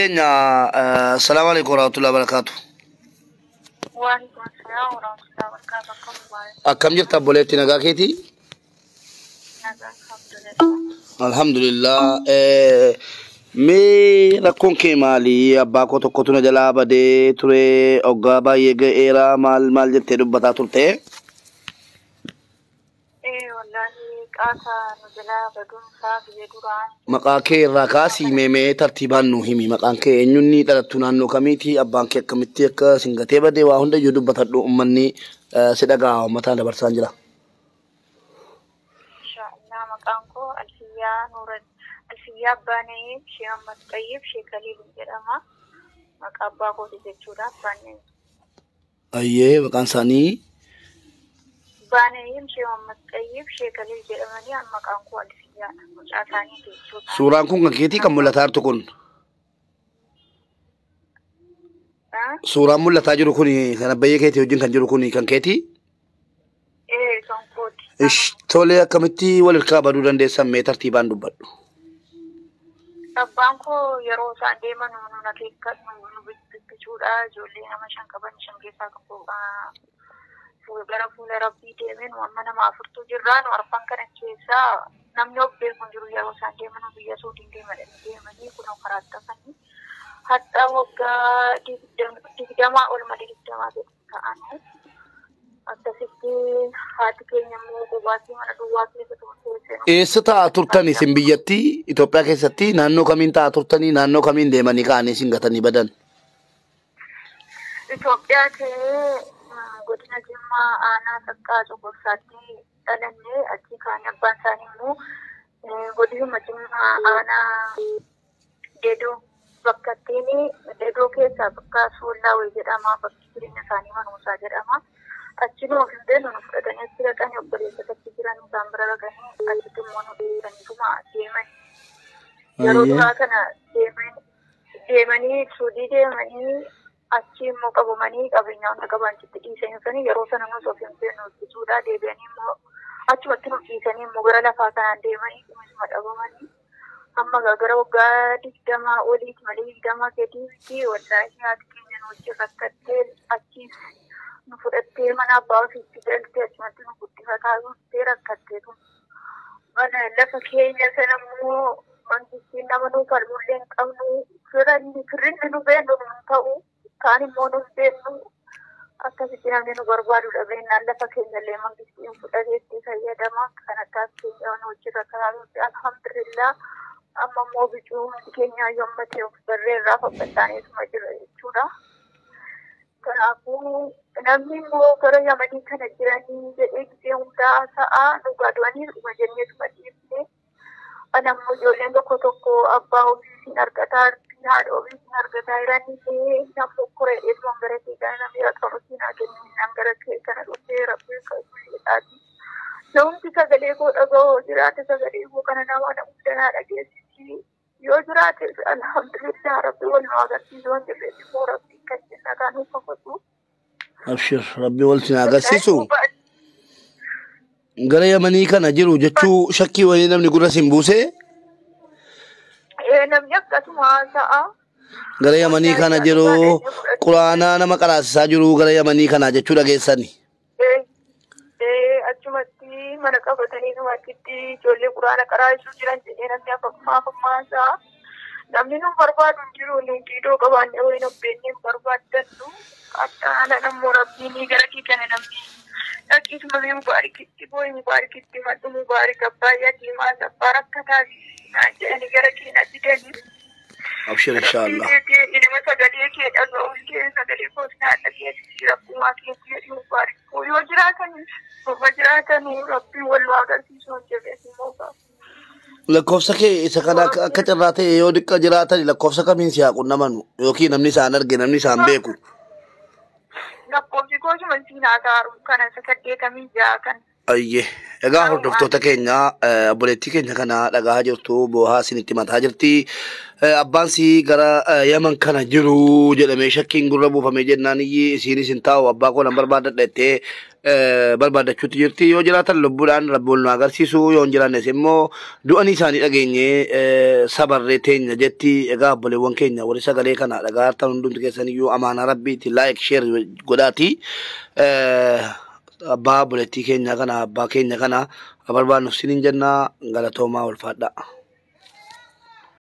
السلام عليكم ورحمة الله وبركاته. وعليكم السلام ورحمة الله وبركاته. أكم جرت بوليتي نجاكيتي؟ الحمد لله. مي ركون كمالي أباكو تكوتنا جلابة دي تري أوغابا يجي إيرا مال جتة ربطة تلتة. إيه والله كاسا نجلا بدون ساق يدوران. مقاكي راكاسي مي ترتيبان نوهمي مقاكي إنني ترتونان نو كميتي أبانكي كميتي كا سنغتي بدي واهند يدو بطلو أمني سدقا ومتان دبرسان جلا. إن شاء الله مقامكو الفيا نور الفيا باني شيء أحمد طيب شيء خليل جرما مقاباكو تجتورا باني. أيه مقام ساني. باني شيء أحمد طيب شيء خليل جرماني أم مقامكو الفيا مجاكاني تجتورا. سوران كون كيتي كم ملتار تكون. سوران ملتار جرو كوني كان بيجي كيتي وجين كان جرو كوني كان كيتي. إيه كان كوتي. إيش تولي كمتي والكابا دودان دي سمي ترتيبان دوبادو. Abbaanko yeroo isaan deeman nu akeekkatu nu bichuudha ijoollee nama shan qaban shan keessaa tokko gara fuula rabbii deemeen amma nama afurtu jirra nu arfan kana keessaa namni of beeku hin jiru yeroo isaan deeman biyya suutiin deemanii kunoo karaa tafanii hatta waggaa digdamaa ol malee digdamaa ta'anii akkasitti haati keenya immoo qubaatii mana duwwaa keessa turte. Eessa ta'a turtanii isin biyyatti Itoophiyaa keessatti naannoo kamiin ta'a turtanii naannoo kamiin deemanii ka'anii isin gatanii badan? Itoophiyaa ta'ee godina Jimmaa aanaa Saqqaa Coqorsaatti dhalannee achi kaan abbaan isaanii immoo godinuma Jimmaa aanaa Dedoo bakka ittiin Dedoo keessaa bakka Soollaawee jedhama bakki jireenya isaanii Manuusaa jedhama. Achuma of hin beeknu nu fudhatanii achi dhaqanii obboleessatti jiran isaan bira dhaqanii achitti immoo nu dhiisaniituma deeman. Yeroo duraa kana deemanii suudii deemanii achi immoo qabamanii qabeenyaa hunda qaban achitti dhiisanii yeroo sana nus of hin beeknu ittisuudhaa deebi'anii immoo achumatti nu dhiisanii immoo gara lafaa kanaan deemanii dhumisuma dhabamanii amma gara waggaa digdamaa oliiti malee digdamaa gadiitti wallaahi haati keenya nu wajjin rakkattee achiis nu fudhattee mana abbaa ofiitti galtee achumatti nu guddifataa turtee rakkatteetu mana lafa keenya sana immoo wanti nama nu falmullee hin qabnu firrinni nu beeknu nu ta'u kaan immoo nu beeknu akkasitti namni nu barbaadu dhabeenyaan lafa keenya illee mangistiin fudhateetti fayyadama kan akkaas keenya nu wajjin rakkataa turte alhamdulillah amma immoo bicuu keenya yommatee of barreerraa fabbataaniituma jira jechuudha. Kanaafuu namni immoo gara Yamanii kana jiranii jedhee gisee hundaa ta'a dhugaa du'anii dhuma jenneetuma dhiifne anammoo ijoolleen tokko abbaa ofiisin argataa haadha ofiisin argataa jiranii namni koree dheeduun gara kee kana namni raqamutiin hakenninaan gara kee kana dhufee rabbii kan namni sagalee koo dhaga'oo jiraate sagalee koo kana nama hundanaa dhageessisi yoo jiraate alhamdulillah rabbi wal nu agarsiisu waan jirreef immoo rabbii kan jenna kan uffatu. Abshir rabbi wal sin agarsiisu. Gara Yamanii kana jiru jechuu shakkii wayii namni gurra sin buusee? Namni akkasuma ta'a. Gara Yamanii kana jiru quraanaa nama qaraasisaa jiru gara Yamanii kana jechuu dhageessani. Achumatti mana qabatanii numachitti ijoollee quraana qaraasuu jiran jedhee namni affaafamaasaa namni nu barbaadu hin jiru nu diidoo qabaannee waliin obbeenyee barbaaddannu addaana nammoo rabbiin gara kee kana namni dhaqiisuma bee mubaarikitti booyi mubaarikitti maddu mubaarik abbaayyaa diimaa sabbaa rakkataa jedhanii gara kee na fidanii. Abshir inshallah. Ilma sagalee kee dhaga'uun kee sagalee koos naadha keessi rabbumaa keessi jedhi mubaarik yoo jiraatan rabbii wal nu agarsiisu hojjeteesi mootaa. Lakkoofsa kee isa kana akka carraa ta'e yoo diqqa jiraatan lakkoofsa kamiin si haa qunnamanu yookiin namni isaan arge namni isaan beeku. Lakkoofsi koo cuma siinaa taaru kana isa 86 kan. Ayyee. Egaa hordoftoota keenya obboleettii keenya kana dhagaa jirtu boohaa isinitti mataa jirti. Abbaan sii gara Yaman kana jiru jedhamee shakkiin gurra buufamee jennaan isiinis hin taa'u abbaa koo nan barbaadadha jettee barbaadachuutti jirti. Yoo jiraatan lubbuudhaan rabboon nu agarsiisu yoo hin jiraannes immoo du'anii isaanii dhageenye sabarree teenya jetti. Egaa obboleewwan keenya warri sagalee kana dhagaa hartan hundumti keessaniyyuu amaanaa rabbiitti like share godhaati. Abbaa obboleettii keenya kana abbaa keenya kana barbaadnu sinin jennaa galatoomaa ulfaadha.